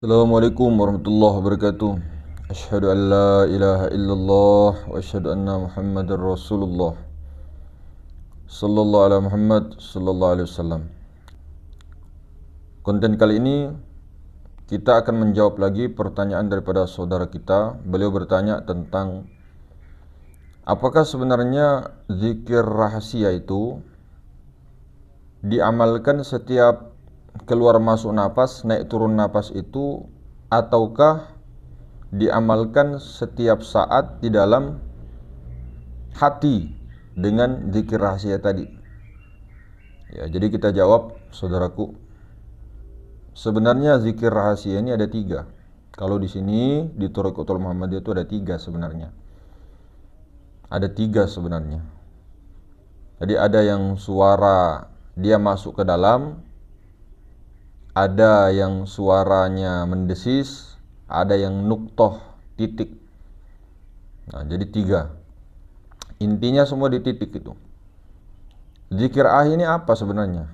Assalamualaikum warahmatullahi wabarakatuh. Asyhadu an la ilaha illallah wa asyhadu anna Muhammadar Rasulullah. Sallallahu alaihi Muhammad sallallahu alaihi wasallam. Konten kali ini kita akan menjawab lagi pertanyaan daripada saudara kita. Beliau bertanya tentang apakah sebenarnya zikir rahasia itu diamalkan setiap keluar masuk napas, naik turun napas itu, ataukah diamalkan setiap saat di dalam hati dengan zikir rahasia tadi. Ya, jadi kita jawab, saudaraku. Sebenarnya zikir rahasia ini ada 3. Kalau di sini di Thariqatul Muhammadiyah itu ada 3 sebenarnya. Ada 3 sebenarnya. Jadi ada yang suara dia masuk ke dalam, ada yang suaranya mendesis, ada yang nuktoh, titik. Nah, jadi 3. Intinya semua di titik itu. Zikir ini apa sebenarnya?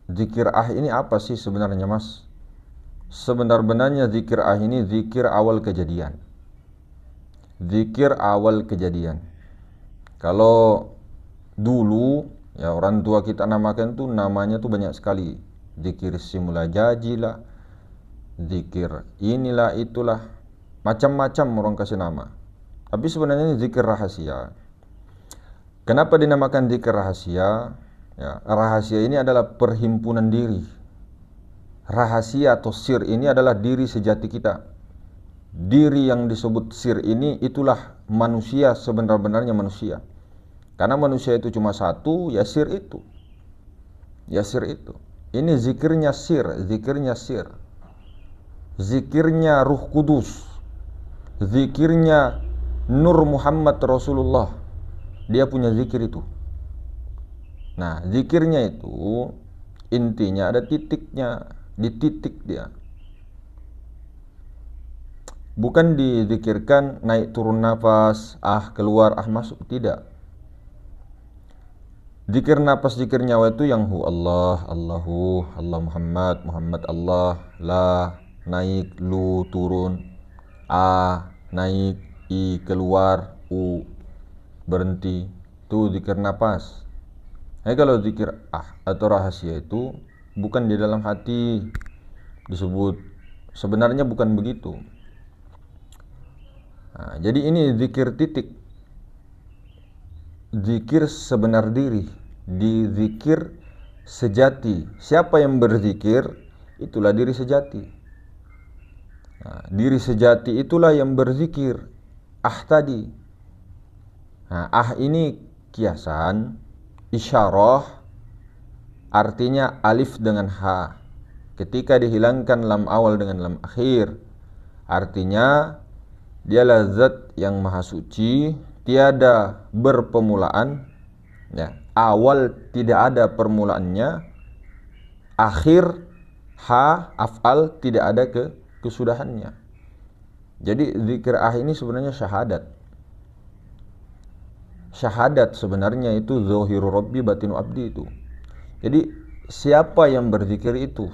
Zikir ini apa sih sebenarnya, Mas? Sebenar-benarnya zikir ini zikir awal kejadian. Zikir awal kejadian. Kalau dulu ya orang tua kita namakan tuh namanya tuh banyak sekali. Zikir simula jajilah, zikir inilah itulah, macam-macam orang kasih nama. Tapi sebenarnya ini zikir rahasia. Kenapa dinamakan zikir rahasia? Ya, rahasia ini adalah perhimpunan diri. Rahasia atau sir ini adalah diri sejati kita. Diri yang disebut sir ini itulah manusia, sebenar-benarnya manusia. Karena manusia itu cuma satu, ya sir itu. Ya sir itu. Ini zikirnya sir, zikirnya sir. Zikirnya Ruh Kudus. Zikirnya Nur Muhammad Rasulullah. Dia punya zikir itu. Nah, zikirnya itu intinya ada titiknya, di titik dia. Bukan dizikirkan naik turun nafas, keluar, masuk, tidak. Zikir napas, zikir nyawa itu yang hu Allah, Allahu, Allah Muhammad, Muhammad Allah, la, naik, lu, turun, naik, i, keluar, u, berhenti. Itu zikir napas. Kalau zikir atau rahasia itu bukan di dalam hati disebut. Sebenarnya bukan begitu. Nah, jadi ini zikir titik. Zikir sebenar diri, di zikir sejati. Siapa yang berzikir, itulah diri sejati. Nah, diri sejati itulah yang berzikir. Tadi. Nah, ini kiasan, isyarah, artinya alif dengan ha. Ketika dihilangkan lam awal dengan lam akhir, artinya dialah zat yang maha suci, tiada berpermulaan, ya, awal tidak ada permulaannya, akhir af'al tidak ada kesudahannya. Jadi zikir ini sebenarnya syahadat. Syahadat sebenarnya itu zahiru rabbi batinu abdi itu. Jadi siapa yang berzikir itu?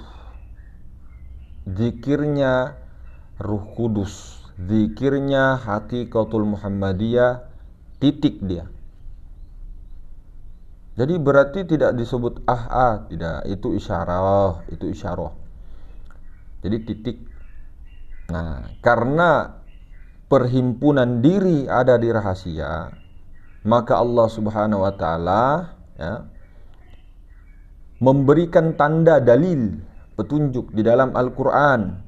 Zikirnya Ruh Kudus, zikirnya Haqiqatul Muhammadiyah, titik dia. Jadi berarti tidak disebut tidak, itu isyarah, itu isyarah. Jadi titik. Nah, karena perhimpunan diri ada di rahasia, maka Allah Subhanahu wa taala ya memberikan tanda dalil, petunjuk di dalam Al-Qur'an.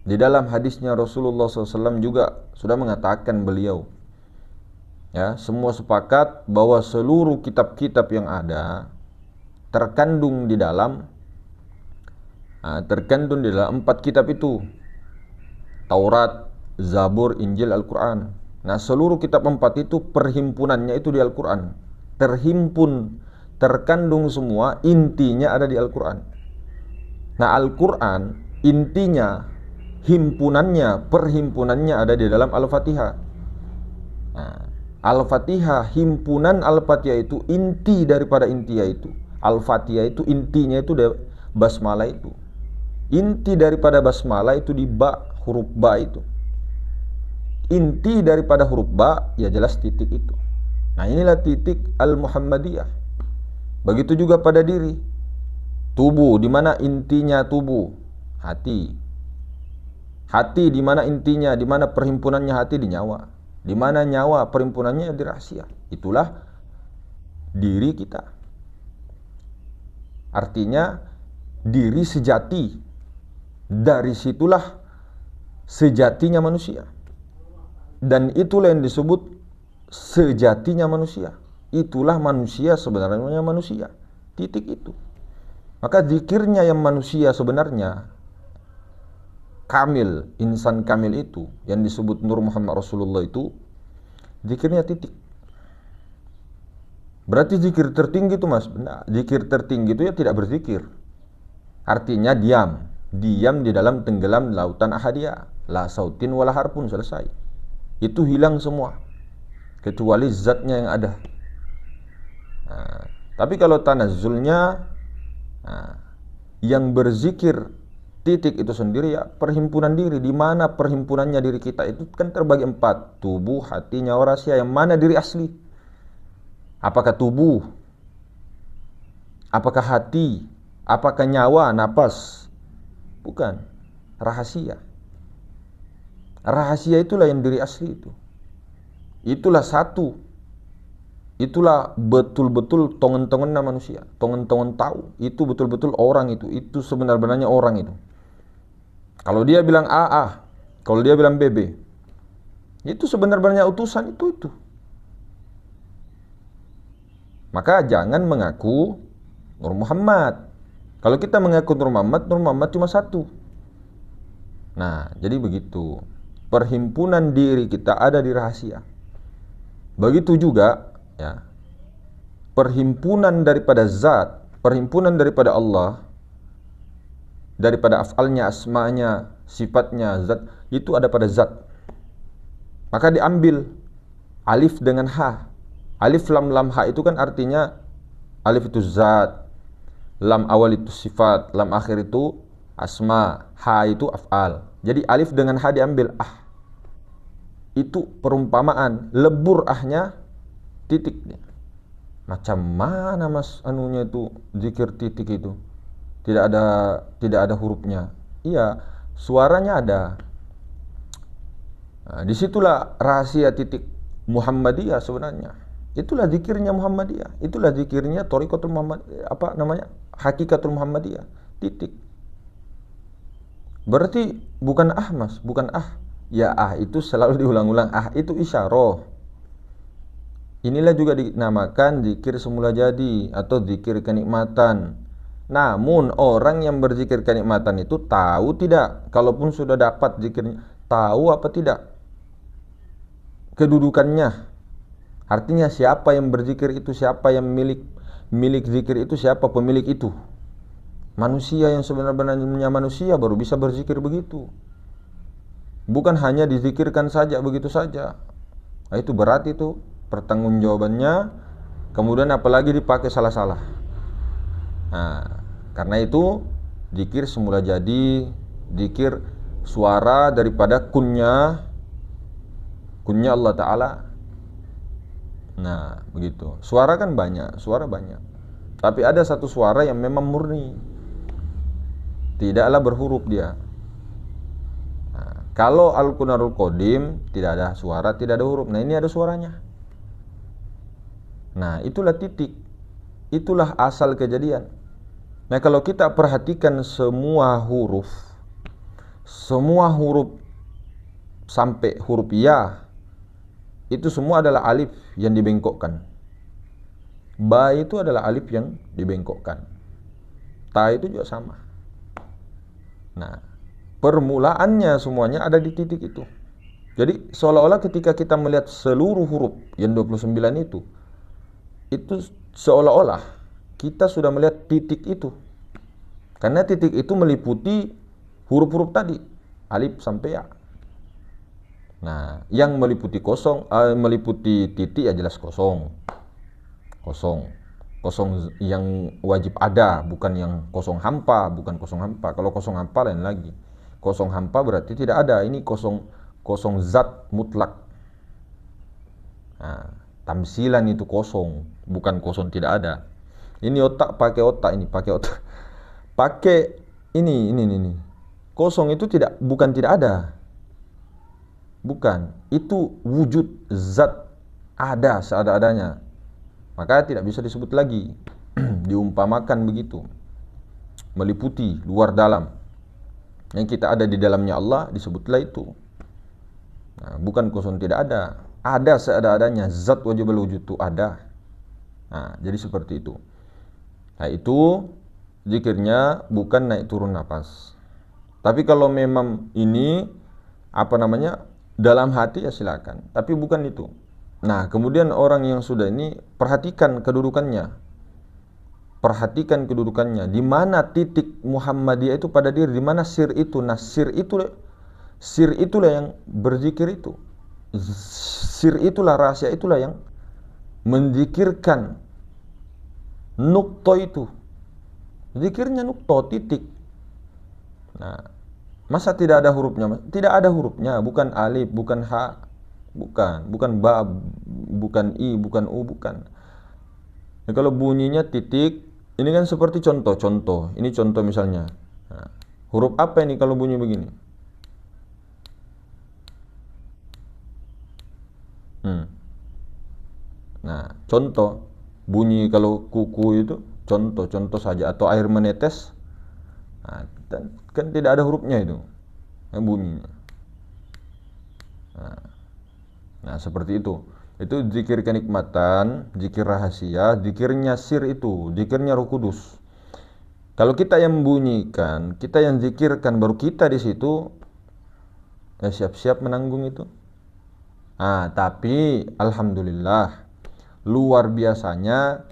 Di dalam hadisnya Rasulullah SAW juga sudah mengatakan beliau, ya, semua sepakat bahwa seluruh kitab-kitab yang ada terkandung di dalam 4 kitab itu, Taurat, Zabur, Injil, Al-Quran. Nah, seluruh kitab 4 itu perhimpunannya itu di Al-Quran. Terhimpun, terkandung semua, intinya ada di Al-Quran. Nah, Al-Quran intinya, himpunannya, perhimpunannya ada di dalam Al-Fatihah. Nah, Al-Fatihah, himpunan Al-Fatihah itu inti daripada intinya itu. Al-Fatihah itu intinya itu basmalah itu. Inti daripada basmalah itu di ba, huruf ba itu. Inti daripada huruf ba, ya jelas titik itu. Nah, inilah titik Al-Muhammadiyah. Begitu juga pada diri. Tubuh, di mana intinya tubuh? Hati. Hati di mana intinya, di mana perhimpunannya hati? Di nyawa. Di mana nyawa perhimpunannya? Di rahasia. Itulah diri kita. Artinya diri sejati. Dari situlah sejatinya manusia. Dan itulah yang disebut sejatinya manusia. Itulah manusia sebenarnya manusia. Titik itu. Maka zikirnya yang manusia sebenarnya kamil, insan kamil itu yang disebut Nur Muhammad Rasulullah itu zikirnya titik. Berarti zikir tertinggi itu mas, benar. Zikir tertinggi itu ya tidak berzikir. Artinya diam. Diam di dalam tenggelam lautan ahadiyah. La sautin wala harpun, selesai. Itu hilang semua. Kecuali zatnya yang ada. Nah, tapi kalau tanazzulnya, yang berzikir titik itu sendiri ya perhimpunan diri. Di mana perhimpunannya diri kita itu kan terbagi 4. Tubuh, hati, nyawa, rahasia. Yang mana diri asli? Apakah tubuh? Apakah hati? Apakah nyawa, napas? Bukan. Rahasia. Rahasia itulah yang diri asli itu. Itulah satu. Itulah betul-betul tongen-tongennya manusia. Tongen-tongen tahu. Itu betul-betul orang itu. Itu sebenarnya orang itu. Kalau dia bilang A. Kalau dia bilang BB. Itu sebenarnya utusan itu. Maka jangan mengaku Nur Muhammad. Kalau kita mengaku Nur Muhammad cuma satu. Nah, jadi begitu. Perhimpunan diri kita ada di rahasia. Begitu juga ya, perhimpunan daripada zat, perhimpunan daripada Allah, daripada af'alnya, asmanya, sifatnya, zat, itu ada pada zat. Maka diambil alif dengan ha. Alif lam lam ha itu kan artinya alif itu zat, lam awal itu sifat, lam akhir itu asma, ha itu af'al. Jadi alif dengan ha diambil itu perumpamaan, lebur ahnya titiknya. Macam mana mas anunya itu zikir titik itu? Tidak ada hurufnya. Iya, suaranya ada. Nah, disitulah rahasia titik Muhammadiyah sebenarnya. Itulah zikirnya Muhammadiyah. Itulah zikirnya Thariqatul Muhammad, Hakikatul Muhammadiyah. Titik. Berarti bukan mas, bukan Ya itu selalu diulang-ulang. Itu isyarah. Inilah juga dinamakan zikir semula jadi atau zikir kenikmatan. Namun orang yang berzikir kenikmatan itu tahu tidak? Kalaupun sudah dapat zikirnya, tahu apa tidak kedudukannya? Artinya siapa yang berzikir itu, siapa yang milik zikir itu, siapa pemilik itu? Manusia yang sebenarnya manusia baru bisa berzikir begitu. Bukan hanya dizikirkan saja begitu saja. Nah, itu berat itu pertanggungjawabannya. Kemudian apalagi dipakai salah-salah. Nah, karena itu zikir semula jadi, zikir suara daripada kunnya Allah Ta'ala. Nah, begitu. Suara kan banyak, suara banyak. Tapi ada satu suara yang memang murni. Tidaklah berhuruf dia. Kalau Al-Qunarul Qadim tidak ada suara, tidak ada huruf. Nah, ini ada suaranya. Nah, itulah titik. Itulah asal kejadian. Nah, kalau kita perhatikan semua huruf sampai huruf ya, itu semua adalah alif yang dibengkokkan. Ba itu adalah alif yang dibengkokkan. Ta itu juga sama. Nah, permulaannya semuanya ada di titik itu. Jadi seolah-olah ketika kita melihat seluruh huruf yang 29 itu seolah-olah kita sudah melihat titik itu. Karena titik itu meliputi huruf-huruf tadi, alif sampai ya. Nah, yang meliputi meliputi titik ya jelas kosong. Kosong. Kosong yang wajib ada, bukan yang kosong hampa, bukan kosong hampa. Kalau kosong hampa lain lagi. Kosong hampa berarti tidak ada. Ini kosong zat mutlak. Nah, tamsilan itu kosong, bukan kosong tidak ada. Ini otak pakai otak, ini pakai otak. Pakai ini. Kosong itu bukan tidak ada. Bukan, itu wujud zat ada seada-adanya. Maka tidak bisa disebut lagi. Diumpamakan begitu. Meliputi luar dalam. Yang kita ada di dalamnya Allah disebutlah itu. Nah, bukan kosong tidak ada. Ada seada-adanya. Zat wajibul wujud itu ada. Nah, jadi seperti itu. Nah, itu zikirnya bukan naik turun nafas. Tapi kalau memang ini dalam hati ya silakan. Tapi bukan itu. Nah, kemudian orang yang sudah ini perhatikan kedudukannya. Perhatikan kedudukannya. Di mana titik Muhammadiyah itu pada diri? Di mana sir itu? Nah, sir itulah yang berzikir itu. Sir itulah, rahasia itulah yang menzikirkan nukto itu. Zikirnya nukto, titik. Nah, masa tidak ada hurufnya? Tidak ada hurufnya, bukan alif, bukan ha. Bukan ba, bukan i, bukan u, bukan. Nah, kalau bunyinya titik, ini kan seperti contoh. Ini contoh misalnya. Nah, huruf apa ini kalau bunyi begini? Nah, contoh bunyi kalau kuku itu contoh saja, atau air menetes. Nah, kan tidak ada hurufnya itu, bunyinya. Nah, seperti itu. Itu zikir kenikmatan, zikir rahasia, zikirnya sir itu, zikirnya Roh Kudus. Kalau kita yang membunyikan, kita yang zikirkan, baru kita di situ ya siap-siap menanggung itu. Nah, tapi alhamdulillah luar biasanya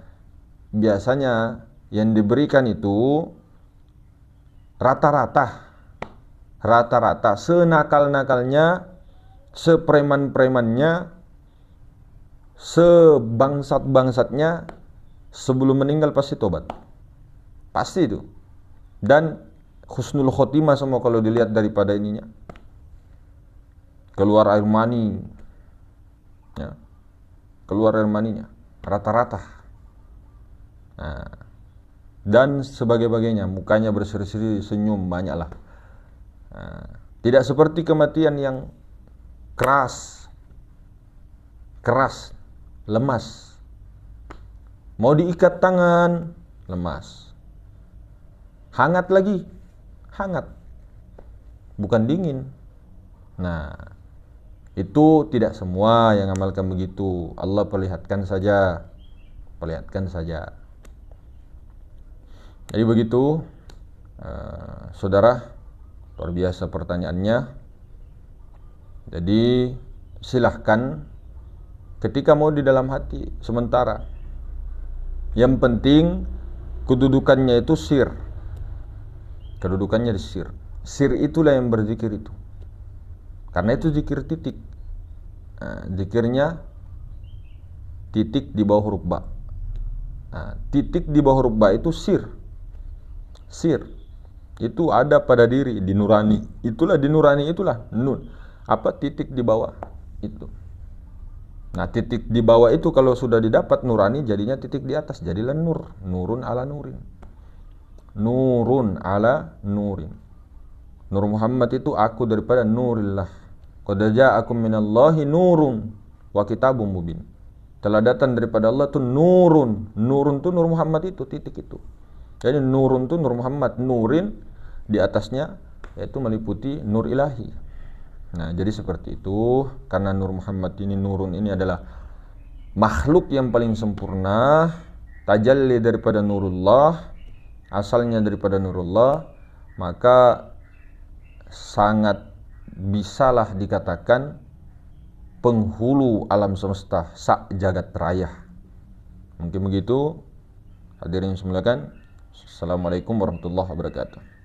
yang diberikan itu rata-rata senakal-nakalnya, sepreman-premannya, sebangsat-bangsatnya, sebelum meninggal pasti tobat. Pasti itu. Dan husnul khotimah semua kalau dilihat daripada ininya. Keluar air mani. Ya. Keluar air maninya. Rata-rata. Nah, dan sebagainya, mukanya berseri-seri, senyum, banyaklah. Nah, tidak seperti kematian yang keras, lemas. Mau diikat tangan, lemas. Hangat lagi, hangat. Bukan dingin. Nah, itu tidak semua yang amalkan begitu. Allah perlihatkan saja. Jadi begitu, saudara, luar biasa pertanyaannya. Jadi silahkan ketika mau di dalam hati sementara. Yang penting kedudukannya itu sir. Kedudukannya di sir. Sir itulah yang berzikir itu. Karena itu zikir titik. Nah, zikirnya titik di bawah huruf ba. Nah, titik di bawah huruf ba itu sir. Sir itu ada pada diri, di nurani. Itulah di nurani, itulah nun. Apa titik di bawah itu. Nah, titik di bawah itu kalau sudah didapat nurani, jadinya titik di atas, jadilah nur. Nurun ala nurin. Nurun ala nurin. Nur Muhammad itu aku daripada nurillah. Qad ja'akum minallahi nurun wa kitabum mubin. Telah datang daripada Allah itu nurun. Nurun itu Nur Muhammad itu, titik itu. Jadi nurun itu Nur Muhammad, nurin di atasnya yaitu meliputi nur ilahi. Nah, jadi seperti itu. Karena Nur Muhammad ini, nurun ini adalah makhluk yang paling sempurna, tajalli daripada nurullah, asalnya daripada nurullah, maka sangat bisalah dikatakan penghulu alam semesta, sak jagat raya. Mungkin begitu. Hadirin semuanya. Assalamualaikum warahmatullahi wabarakatuh.